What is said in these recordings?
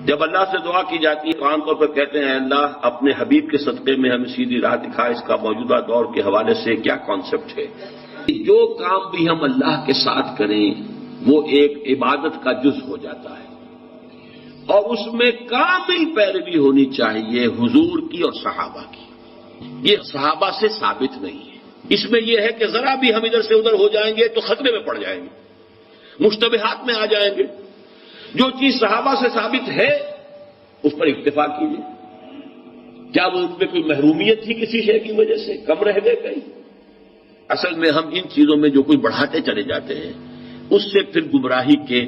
جب اللہ سے دعا کی جاتی ہے عام طور پر کہتے ہیں اللہ اپنے حبیب کے صدقے میں ہمیں سیدھی راہ دکھا، اس کا موجودہ دور کے حوالے سے کیا کانسیپٹ ہے۔ جو کام بھی ہم اللہ کے ساتھ کریں وہ ایک عبادت کا جز ہو جاتا ہے، اور اس میں کامل پیروی ہونی چاہیے حضور کی اور صحابہ کی۔ یہ صحابہ سے ثابت نہیں ہے۔ اس میں یہ ہے کہ ذرا بھی ہم ادھر سے ادھر ہو جائیں گے تو خطرے میں پڑ جائیں گے، مشتبہات میں آ جائیں گے۔ جو چیز صحابہ سے ثابت ہے اس پر اکتفا کیجیے۔ کیا وہ ان میں کوئی محرومیت تھی کسی شے کی وجہ سے، کم رہ گئے کہیں؟ اصل میں ہم ان چیزوں میں جو کوئی بڑھاتے چلے جاتے ہیں اس سے پھر گمراہی کے،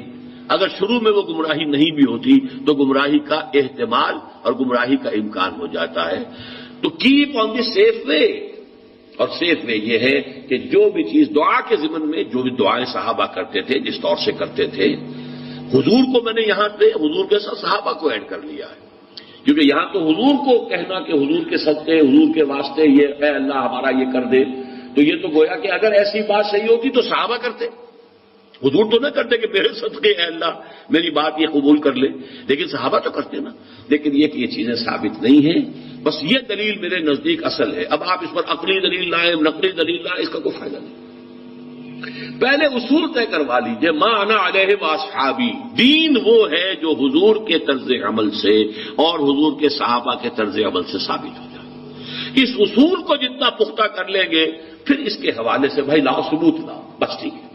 اگر شروع میں وہ گمراہی نہیں بھی ہوتی تو گمراہی کا احتمال اور گمراہی کا امکان ہو جاتا ہے۔ تو کیپ آن دی سیف وے، اور سیف وے یہ ہے کہ جو بھی چیز دعا کے ضمن میں جو بھی دعائیں صحابہ کرتے تھے جس طور سے کرتے تھے، حضور کو میں نے یہاں پہ حضور کے ساتھ صحابہ کو ایڈ کر لیا ہے، کیونکہ یہاں تو حضور کو کہنا کہ حضور کے صدقے حضور کے واسطے یہ اے اللہ ہمارا یہ کر دے، تو یہ تو گویا کہ اگر ایسی بات صحیح ہوتی تو صحابہ کرتے، حضور تو نہ کرتے کہ میرے صدقے اے اللہ میری بات یہ قبول کر لے، لیکن صحابہ تو کرتے نا۔ لیکن یہ کہ یہ چیزیں ثابت نہیں ہیں، بس یہ دلیل میرے نزدیک اصل ہے۔ اب آپ اس پر عقلی دلیل لائیں نقلی دلیل لائیں، اس کا کوئی فائدہ نہیں۔ پہلے اصول طے کروا لیجئے، ما انا علیہ واصحابی، دین وہ ہے جو حضور کے طرز عمل سے اور حضور کے صحابہ کے طرز عمل سے ثابت ہو جائے۔ اس اصول کو جتنا پختہ کر لیں گے پھر اس کے حوالے سے بھائی لاؤ ثبوت لاؤ، بس ٹھیک ہے۔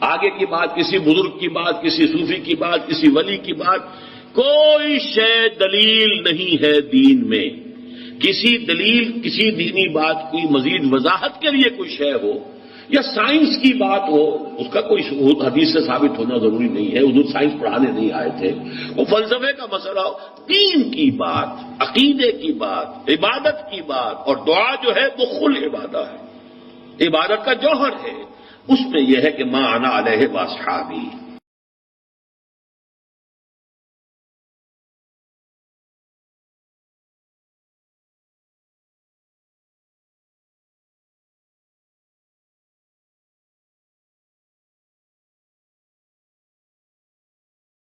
آگے کی بات، کسی بزرگ کی بات، کسی صوفی کی بات، کسی ولی کی بات، کوئی شے دلیل نہیں ہے دین میں۔ کسی دلیل کسی دینی بات کی مزید وضاحت کے لیے کوئی شے ہو یا سائنس کی بات ہو، اس کا کوئی حدیث سے ثابت ہونا ضروری نہیں ہے، حضور سائنس پڑھانے نہیں آئے تھے۔ وہ فلسفے کا مسئلہ ہو، دین کی بات، عقیدے کی بات، عبادت کی بات، اور دعا جو ہے وہ خل عبادت ہے، عبادت کا جوہر ہے، اس میں یہ ہے کہ ما انا علیہ واصحابی۔